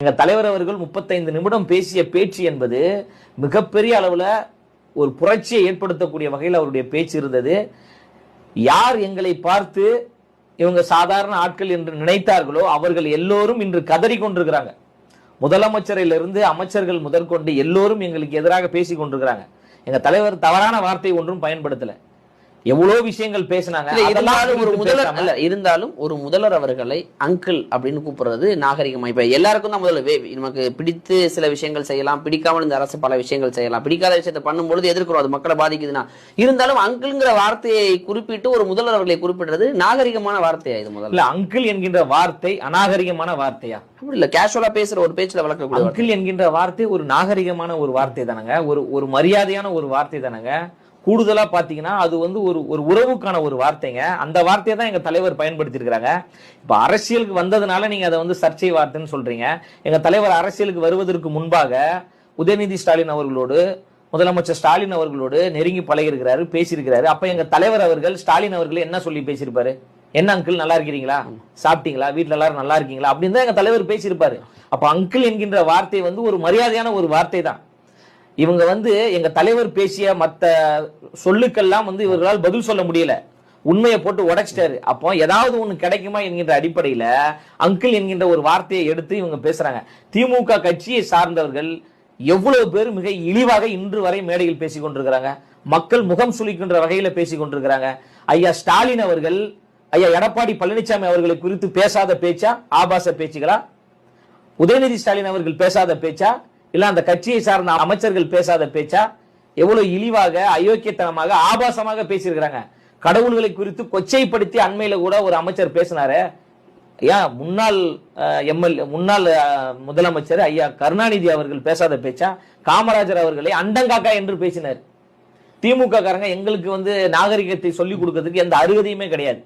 எங்க தலைவர் அவர்கள் 35 நிமிடம் பேசிய பேச்சு என்பது மிகப்பெரிய அளவுல ஒரு புரட்சியை ஏற்படுத்தக்கூடிய வகையில் அவருடைய பேச்சு இருந்தது. யார் எங்களை பார்த்து இவங்க சாதாரண ஆட்கள் என்று நினைத்தார்களோ அவர்கள் எல்லோரும் இன்று கதறி கொண்டிருக்கிறாங்க. முதலமைச்சரிலிருந்து அமைச்சர்கள் முதற்கொண்டு எல்லோரும் எங்களுக்கு எதிராக பேசிக் கொண்டிருக்கிறாங்க. எங்க தலைவர் தவறான வார்த்தை ஒன்றும் பயன்படுத்தல. எவ்வளவு விஷயங்கள் பேசினாங்க. இருந்தாலும் ஒரு முதல்வர் அவர்களை அங்கிள் அப்படின்னு கூப்பிடுறது நாகரிகமா? இப்ப எல்லாருக்கும் தான் முதல்ல நமக்கு பிடித்து சில விஷயங்கள் செய்யலாம், பிடிக்காமல் இந்த அரசு பல விஷயங்கள் செய்யலாம், பிடிக்காத விஷயத்தை பண்ணும்பொழுது எதிர்க்கிறோம், அது மக்களை பாதிக்குதுன்னா. இருந்தாலும் அங்கிள்ங்கிற வார்த்தையை குறிப்பிட்டு ஒரு முதல்வர் அவர்களை குறிப்பிடுறது நாகரிகமான வார்த்தையா? இது முதல்ல அங்கிள் என்கின்ற வார்த்தை அநாகரிகமான வார்த்தையா? அப்படி இல்ல, கேஷுவலா பேசுற ஒரு பேச்சுல வளர்க்கக்கூடிய அங்கிள் என்கின்ற வார்த்தை ஒரு நாகரிகமான ஒரு வார்த்தை தானங்க, ஒரு மரியாதையான ஒரு வார்த்தை தானங்க. கூடுதலா பாத்தீங்கன்னா அது ஒரு உறவுக்கான ஒரு வார்த்தைங்க. அந்த வார்த்தையை தான் எங்க தலைவர் பயன்படுத்தி இருக்காங்க. இப்ப அரசியலுக்கு வந்ததுனால நீங்க அதை சர்ச்சை வார்த்தைன்னு சொல்றீங்க. எங்க தலைவர் அரசியலுக்கு வருவதற்கு முன்பாக உதயநிதி ஸ்டாலின் அவர்களோடு, முதலமைச்சர் ஸ்டாலின் அவர்களோடு நெருங்கி பழகி இருக்கிறாரு, பேசியிருக்கிறாரு. அப்ப எங்க தலைவர் அவர்கள் ஸ்டாலின் அவர்கள் என்ன சொல்லி பேசியிருப்பாரு? என்ன அங்கிள் நல்லா இருக்கிறீங்களா, சாப்பிட்டீங்களா, வீட்டுல எல்லாரும் நல்லா இருக்கீங்களா அப்படின்னு தான் எங்க தலைவர் பேசியிருப்பாரு. அப்ப அங்கிள் என்கின்ற வார்த்தை ஒரு மரியாதையான ஒரு வார்த்தை தான். இவங்க எங்க தலைவர் பேசிய மத்த சொல்லுக்கெல்லாம் இவர்களால் பதில் சொல்ல முடியல, உண்மையை போட்டு உடைச்சிட்டாரு. அப்போ ஏதாவது ஒண்ணு கிடைக்குமா என்கின்ற அடிப்படையில அங்கிள் என்கின்ற ஒரு வார்த்தையை எடுத்து இவங்க பேசுறாங்க. திமுக கட்சியை சார்ந்தவர்கள் எவ்வளவு பேர் மிக இழிவாக இன்று வரை மேடையில் பேசிக் கொண்டிருக்கிறாங்க, மக்கள் முகம் சுளிக்கின்ற வகையில பேசிக் கொண்டிருக்கிறாங்க. ஐயா ஸ்டாலின் அவர்கள், ஐயா எடப்பாடி பழனிசாமி அவர்களை குறித்து பேசாத பேச்சா, ஆபாச பேச்சுகளா? உதயநிதி ஸ்டாலின் அவர்கள் பேசாத பேச்சா, இல்ல அந்த கட்சியை சார்ந்த அமைச்சர்கள் பேசாத பேச்சா? எவ்வளவு இழிவாக, அயோக்கியத்தனமாக, ஆபாசமாக பேசியிருக்கிறாங்க. கடவுள்களை குறித்து கொச்சைப்படுத்தி அண்மையில கூட ஒரு அமைச்சர் பேசினாரு. ஏன் முன்னாள் முன்னாள் முதலமைச்சர் ஐயா கருணாநிதி அவர்கள் பேசாத பேச்சா? காமராஜர் அவர்களை அண்டங்காக்கா என்று பேசினார். திமுக காரங்க எங்களுக்கு நாகரிகத்தை சொல்லிக் கொடுக்கிறதுக்கு எந்த அருகதையுமே கிடையாது.